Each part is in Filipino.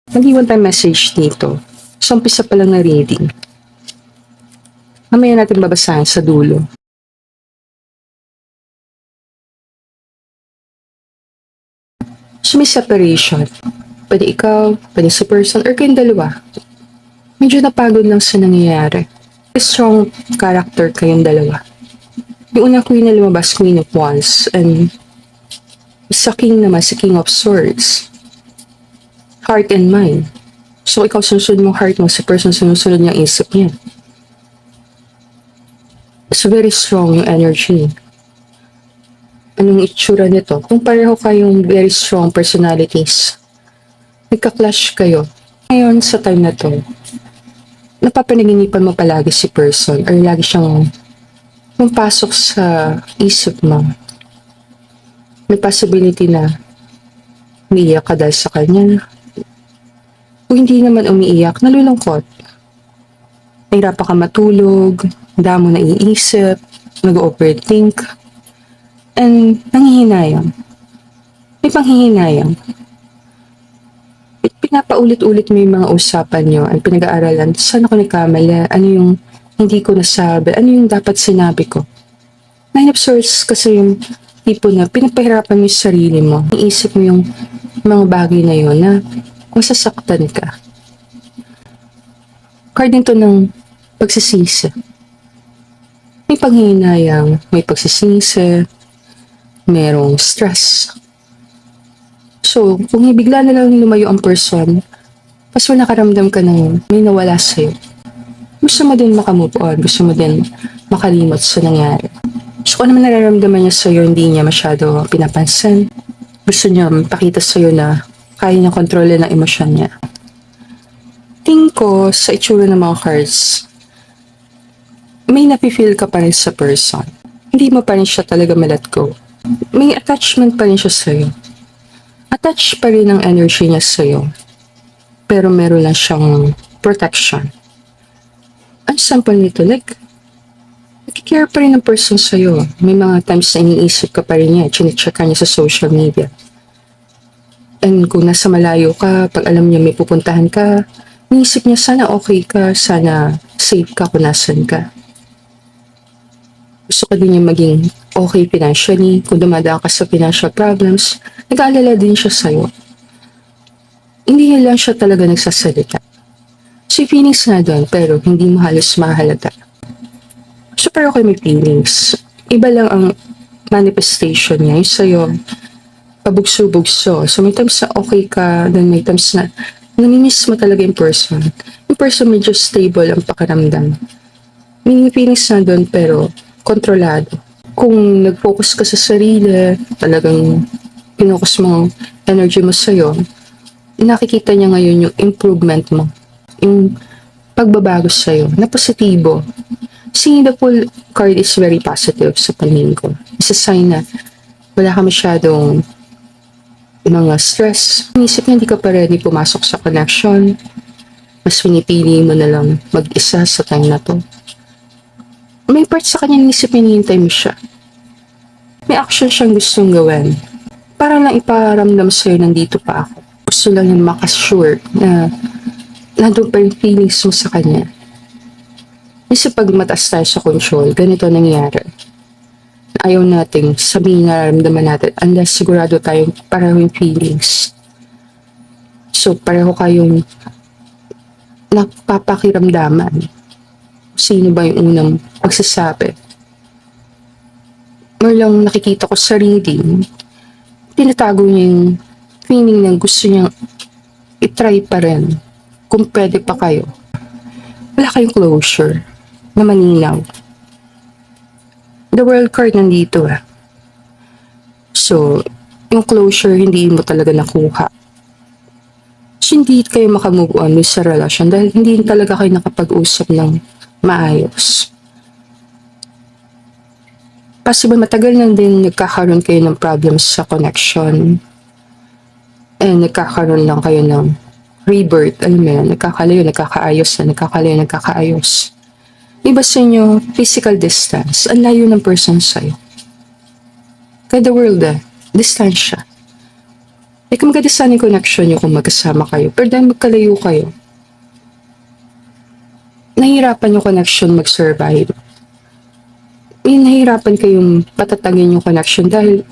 Nag-iwan tayong message dito. So, umpisa pa lang na reading. Mamaya natin babasahin sa dulo. So, may separation. Pwede ikaw, pwede si person, or kayong dalawa. Medyo napagod lang sa nangyayari. Strong character kayong dalawa. Yung una queen na lumabas, Queen of Wands, and sa king naman, si King of Swords. Heart and mind. So, ikaw susunod mong heart mo, si person susunod niyang isip niya. So, very strong yung energy. Anong itsura nito? Kung pareho kayong very strong personalities, nagka-clash kayo. Ngayon, sa time na to, napapanaginipan mo palagi si person or lagi siyang pumpasok sa isip mo. May possibility na umiiyak ka dahil sa kanya. Kung hindi naman umiiyak, nalulungkot. Nahirapan ka matulog, damo na iisip, nag-overthink, and nanghihinayang. May panghihinayang. Pinapaulit-ulit mo yung mga usapan nyo, ang pinag-aaralan, saan ako nagkamali, ano yung hindi ko nasabi, ano yung dapat sinabi ko. Nine of Swords kasi yung tipo na pinapahirapan mo yung sarili mo. Iisip mo yung mga bagay na yun na masasaktan ka. Card din to ng pagsisisi. May panghihinayang, may pagsisisi, merong stress. So, kung bigla na lang lumayo ang person, pas mo nakaramdam ka ng may nawala sa'yo, gusto mo din makamove on, gusto mo din makalimot sa nangyari. So, kung ano man nararamdaman niya sa'yo, hindi niya masyado pinapansin. Gusto niya pakita sa'yo na kaya niya kontrolin ang emosyon niya. Tingin ko sa itsura ng mga cards, may napifeel ka pa rin sa person. Hindi mo pa rin siya talaga ma-let go. May attachment pa rin siya sa'yo. Attached pa rin ang energy niya sa'yo. Pero meron lang siyang protection. Ang sample nito, like, nakikare pa rin ng person sa'yo. May mga times na iniisip ka pa rin niya, chinecheck ka niya sa social media. And kung nasa malayo ka, pag alam niya may pupuntahan ka, iniisip niya sana okay ka, sana safe ka kung nasan ka. Gusto ka din niya maging okay financially, kung dumadaan ka sa financial problems, nag-aalala din siya sa'yo. Hindi lang siya talaga nagsasalita. So, feelings nga doon, pero hindi mo halos mahalata. So, pero kayo may feelings. Iba lang ang manifestation niya, yung sa'yo, pabugso-bugso. So, may times na okay ka, then may times na namimiss mo talaga yung person. Yung person medyo stable ang pakiramdam. May feelings na doon, pero kontrolado. Kung nag-focus ka sa sarili, talagang pinocus mo energy mo sa'yo, nakikita niya ngayon yung improvement mo. Yung pagbabago sa'yo, na positibo. Seeing the full card is very positive sa paningin ko. It's a sign na wala ka masyadong mga stress. Inisip niya hindi ka pa ready pumasok sa connection. Mas pinipili mo na lang mag-isa sa time na to. May part sa kanya nisip niya hinihintay mo siya. May action siyang gustong gawin. Para lang iparamdam sa'yo nandito pa ako. Gusto lang yung makasure na nandun pa yung feelings mo sa kanya. Kasi pag mataas tayo sa control, ganito nangyayari. Ayaw nating sabihin na naramdaman natin unless sigurado tayong pareho yung feelings. So, pareho kayong napapakiramdaman. Sino ba yung unang pagsasabi? Or lang nakikita ko sa reading, tinatago niya yung feeling na gusto niyang itry pa rin kung pwede pa kayo. Wala kayong closure na malinaw. The World card nandito . So, yung closure hindi mo talaga nakuha. So, hindi kayo makamove on sa relasyon dahil hindi talaga kayo nakapag-usap ng maayos. Possible matagal na din nagkakaroon kayo ng problems sa connection. And nagkakaroon lang kayo ng rebirth. Alam mo yan, nagkakalayo, nagkakaayos na, nagkakalayo, nagkakaayos. Iba sa inyo, physical distance. Ang layo ng person sa'yo. Kaya the world, distansya. Like, maganda sana yung connection nyo kung magkasama kayo. Pero dahil magkalayo kayo, nahihirapan yung connection mag-survive. Nahihirapan kayong patatagin yung connection dahil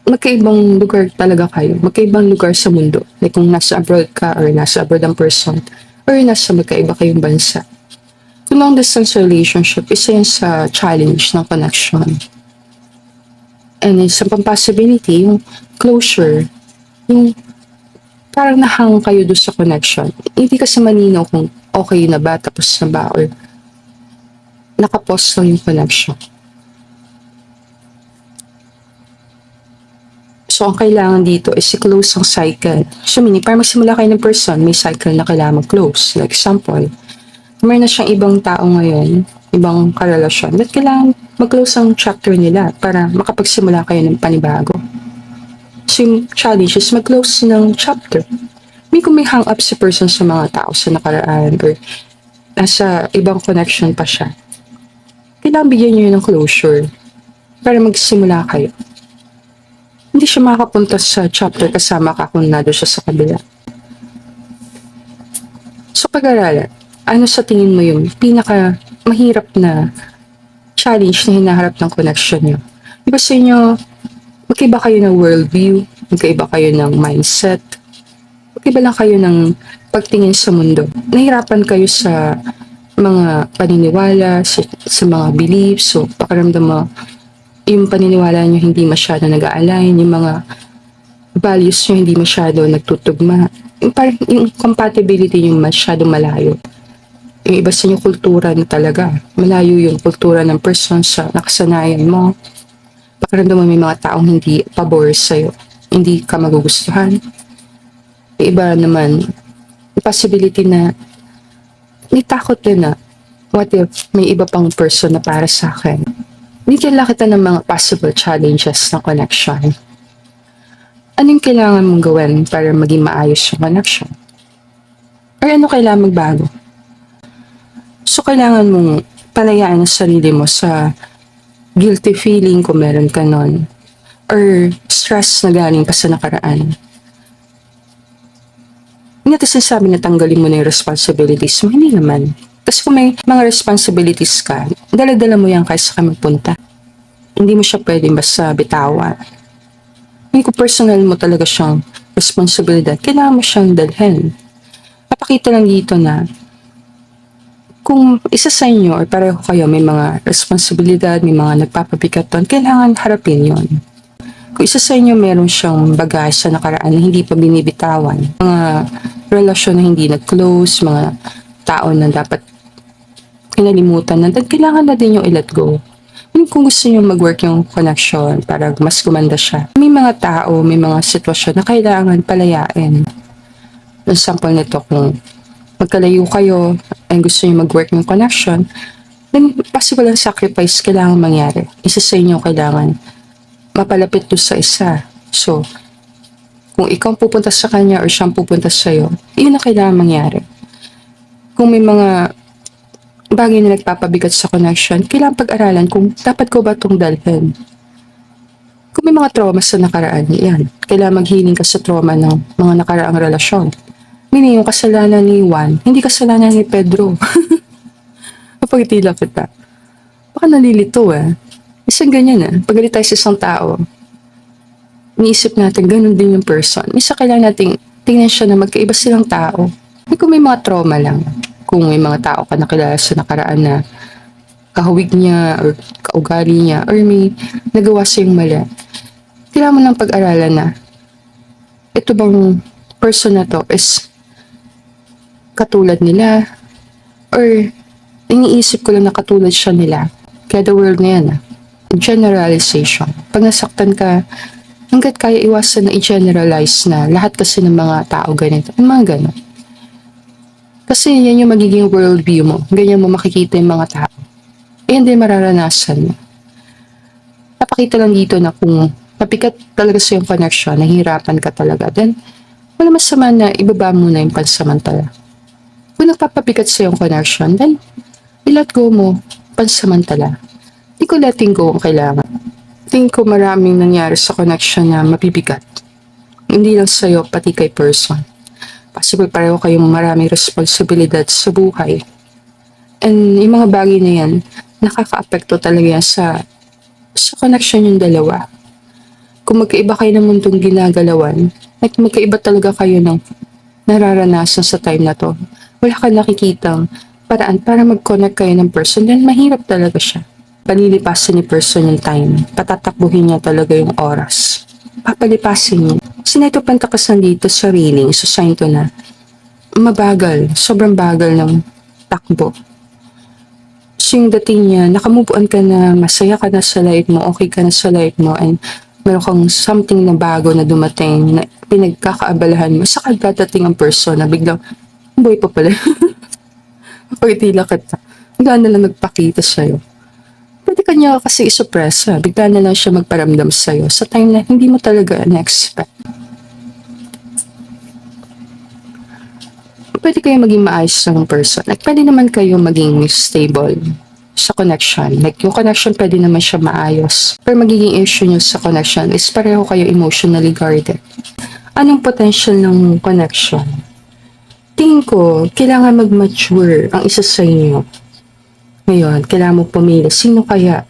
magkaibang lugar talaga kayo. Magkaibang lugar sa mundo. Like kung nasa abroad ka or nasa abroad ang person or nasa magkaiba kayong bansa. Kung long distance relationship, isa yan sa challenge ng connection. And isa pang possibility, yung closure, yung parang nahang kayo doon sa connection. Hindi kasi malinaw kung okay na ba, tapos na ba, or nakapos lang yung connection. So, ang kailangan dito is i-close ang cycle. So, meaning, para magsimula kayo ng person, may cycle na kailangan mag-close. Like, example, mayroon na siyang ibang tao ngayon, ibang karelasyon, at kailangan mag-close ang chapter nila para makapagsimula kayo ng panibago. So, yung challenge is mag-close ng chapter. May kung may hang up si person sa mga tao sa nakaraan or nasa ibang connection pa siya, kailangan bigyan niyo ng closure para magsimula kayo. Hindi siya makapunta sa chapter kasama ka kung nado siya sa kabila. So, pag-aralan, ano sa tingin mo yung pinaka mahirap na challenge na hinaharap ng connection nyo? Diba sa inyo, magkaiba kayo ng worldview, magkaiba kayo ng mindset, magkaiba lang kayo ng pagtingin sa mundo. Nahirapan kayo sa mga paniniwala, sa mga beliefs, so pakiramdam mo, yung paniniwala nyo hindi masyado nag-a-align, yung mga values nyo hindi masyado nagtutugma. Yung compatibility nyo masyado malayo. Yung iba sa inyo kultura na talaga. Malayo yung kultura ng person sa nakasanayan mo. Pakiramdam mo may mga taong hindi pabor sa'yo. Hindi ka magugustuhan. Yung iba naman, yung possibility na may takot din na what if may iba pang person na para sa akin. Bigyan lang kita ng mga possible challenges ng connection. Ano yung kailangan mong gawin para maging maayos yung connection? Or ano kailangan magbago? So, kailangan mong palayaan ang sarili mo sa guilty feeling kung meron ka nun. Or stress na galing pa sa nakaraan. Hindi natin sinasabi na tanggalin mo na yung responsibilities mo. Hindi naman. Kasi kung may mga responsibilities ka, dala-dala mo yan kahit saan ka magpunta. Hindi mo siya pwedeng basta bitawan. Kung personal mo talaga siyang responsibilidad, kailangan mo siyang dalhin. Papakita lang dito na kung isa sa inyo or pareho kayo may mga responsibilidad, may mga nagpapabigat doon, kailangan harapin yon. Kung isa sa inyo meron siyang bagay sa nakaraan na hindi pa binibitawan, mga relasyon na hindi nag-close, mga tao na dapat kinalimutan na, kailangan na din yung i-let go. Kung gusto nyo mag-work yung connection para mas gumanda siya, may mga tao, may mga sitwasyon na kailangan palayain. Example nito, kung magkalayo kayo and gusto nyo mag-work yung connection, then possible ang sacrifice kailangan mangyari. Isa sa inyo kailangan mapalapit to sa isa. So, kung ikaw pupunta sa kanya or siyang pupunta sa'yo, yun ang kailangan mangyari. Kung may mga bagay na nagpapabigat sa connection, kailangan pag-aralan kung dapat ko ba itong dalhin. Kung may mga trauma sa nakaraan, yan. Kailangan mag-healing ka sa trauma ng mga nakaraang relasyon. Meaning, yung kasalanan ni Juan, hindi kasalanan ni Pedro. Kapag itila kita. Baka nalilito Isang ganyan pagalit tayo sa isang tao, niisip natin, ganun din yung person. Misa kailangan natin tingnan siya na magkaiba silang tao. Kung may mga trauma lang, kung may mga tao ka nakilala sa nakaraan na kahawig niya or kaugali niya or may nagawa sa yung mali, kailangan mo lang pag-aralan na ito bang person na to is katulad nila or iniisip ko lang na katulad siya nila. Kaya the world na yan generalization. Pag nasaktan ka, hanggat kaya iwasan na i-generalize na lahat kasi ng mga tao ganito. Yung mga gano'n. Kasi yan yung magiging worldview mo. Ganyan mo makikita yung mga tao. Ayan din mararanasan mo. Napakita lang dito na kung mapikat talaga sa yung connection, nahihirapan ka talaga, then wala masama na ibaba mo na yung pansamantala. Kung nagpapabigat sa yung connection, then i-let go mo pansamantala. Hindi ko letting go ang kailangan. Tingin ko maraming nangyari sa connection na mabibigat. Hindi lang sa'yo, pati kay person. Possible pareho kayong maraming responsibilidad sa buhay. And yung mga bagay na yan, nakaka-apekto talaga yan sa connection yung dalawa. Kung magkaiba kayo ng mundong ginagalawan, at magkaiba talaga kayo ng nararanasan sa time na to. Wala ka nakikitang paraan para mag-connect kayo ng person, then mahirap talaga siya. Palilipasin ni person yung time. Patatakbuhin niya talaga yung oras. Papalipasin niya. Sinito pantakasan dito sa reading, so sign to na mabagal, sobrang bagal ng takbo. So yung dating niya, nakamubuan ka na, masaya ka na sa life mo, okay ka na sa life mo, and meron kang something na bago na dumating, na pinagkakaabalahan mo, saka dadating ang person na biglang, boy pa pala. Pag tila kita, bigla na lang nagpakita sa'yo. Pwede ka niya kasi isuppress, bigla na lang siya magparamdam sa'yo sa time na hindi mo talaga na-expect. Pwede kayo maging maayos ng person. Like, pwede naman kayo maging stable sa connection. Like, yung connection pwede naman siya maayos. Pero magiging issue nyo sa connection is pareho kayo emotionally guarded. Anong potential ng connection? Tingin ko, kailangan mag-mature ang isa sa inyo. Ngayon, kailangan mo pumili. Sino kaya?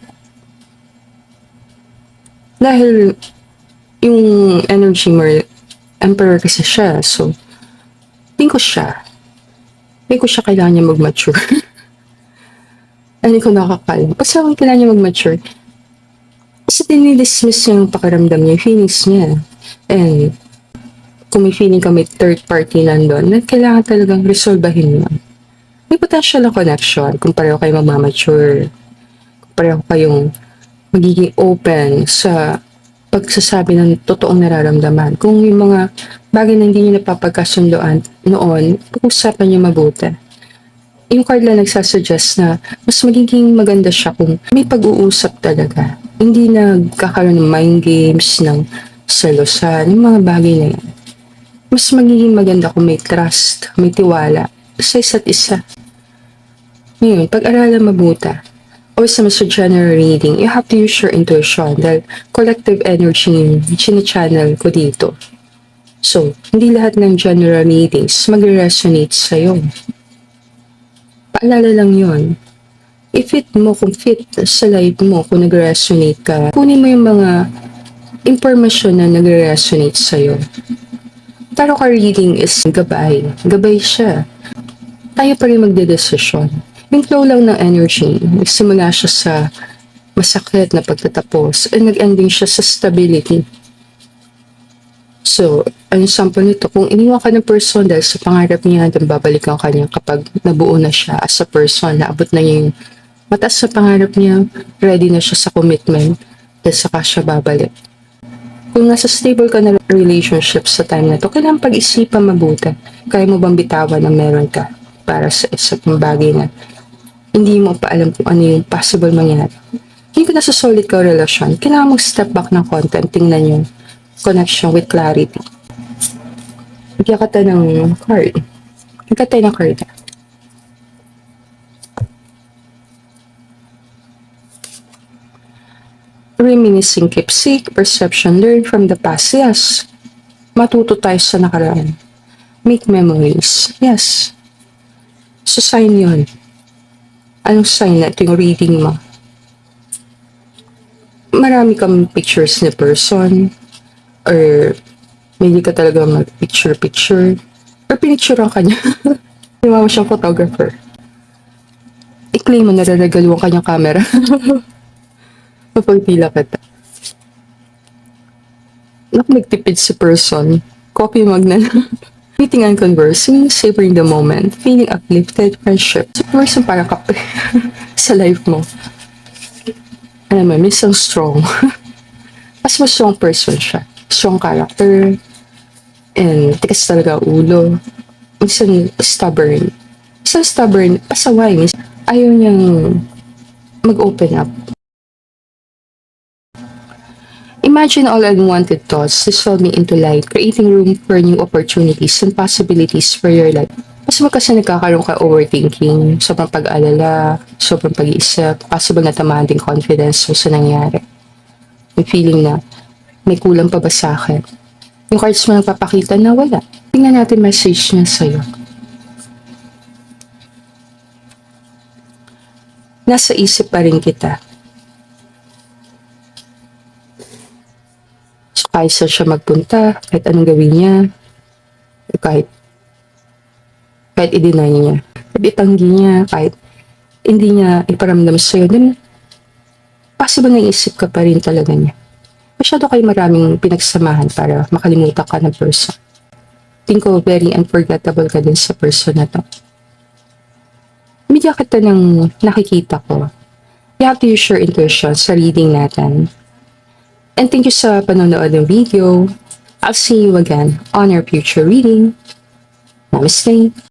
Dahil yung energy mo, emperor kasi siya. So, tingin ko siya. Tingin ko siya kailangan niya mag-mature. Hindi ko nakakal. Pag sa akin kailangan niya mag-mature, kasi dinidismiss niya yung pakiramdam niya, yung feelings niya. And kung may feeling ka may third party nandun, na kailangan talagang resolbahin mo. May potential na connection kung pareho kayo mag-mature. Kung pareho kayong magiging open sa pagsasabi ng totoong nararamdaman. Kung yung mga bagay na hindi nyo napapagkasundoan noon, pag-usapan nyo mabuti. Yung card lang nagsasuggest na mas magiging maganda siya kung may pag-uusap talaga. Hindi nagkakaroon ng mind games, ng selosan, yung mga bagay na yan. Mas magiging maganda kung may trust, may tiwala sa isa't isa. Ngayon, pag-aralan mabuti. O sa general reading, you have to use your intuition dahil collective energy yung chine-channel ko dito. So, hindi lahat ng general readings mag-resonate sa'yo. Paalala lang yon. I-fit mo kung fit sa life mo, kung nag-resonate ka. Kunin mo yung mga impormasyon na nag-resonate sa'yo. Tarot card reading is gabay. Gabay siya. Tayo pa rin magdedesisyon. Yung flow lang ng energy, nagsimula siya sa masakit na pagtatapos and nag-ending siya sa stability. So, ang sample nito, kung iniwan ka ng person dahil sa pangarap niya, then babalikan ka niya kapag nabuo na siya as a person, naabot na niya yung mataas sa pangarap niya, ready na siya sa commitment, dahil saka siya babalik. Kung nasa stable ka na relationship sa time na to, kailangan pag-isipan mabuti. Kaya mo bang bitawan na meron ka para sa isang bagay na hindi mo pa alam kung ano yung possible mangyari. Hindi ko nasa solid ka relasyon, kailangan mong step back ng konti and tingnan yung connection with clarity. Bigyan ka tayo ng card. Bigyan ka tayo ng card. Reminiscing, keepsake, perception, learn from the past. Yes. Matuto tayo sa nakaraan. Make memories. Yes. So, sign yun. Anong sign na ito yung reading mo? Marami kang pictures ni person, or may ka talaga mag-picture, or pinicturean ka niya. Iwawa siyang photographer. I-claim mo na nararegaluhan ka niyang camera. Mapagpila ka ta. Nagtipid si person. Coffee mug na lang. Meeting and conversing, savoring the moment, feeling uplifted, friendship. So, person para kape sa life mo. Alam mo, minsan strong. Mas strong person siya. Strong character. And tikas talaga ulo. Minsan stubborn. Minsan stubborn, pasaway. Minsan ayaw niyang mag-open up. Imagine all unwanted thoughts dissolving into light, creating room for new opportunities and possibilities for your life. Mas kasi nagkakaroon ka overthinking, sobrang pag-alala, sobrang pag-iisip, possible na tamaan din confidence sa nangyari. May feeling na, may kulang pa ba sa akin? Yung cards mo nagpapakita na wala. Tingnan natin message niya sa'yo. Nasa isip pa rin kita. So, kahit saan siya magpunta, kahit anong gawin niya, kahit i-deny niya, kahit itanggi niya, kahit hindi niya iparamdam sa'yo, then possible na isip ka pa rin talaga niya. Masyado kayo maraming pinagsamahan para makalimutan ka ng person. Think ko very unforgettable ka din sa person na to. Media kita ng nakikita ko. You have to use your intuition sa reading natin. And thank you sa panonood ng video. I'll see you again on our future reading. Namaste.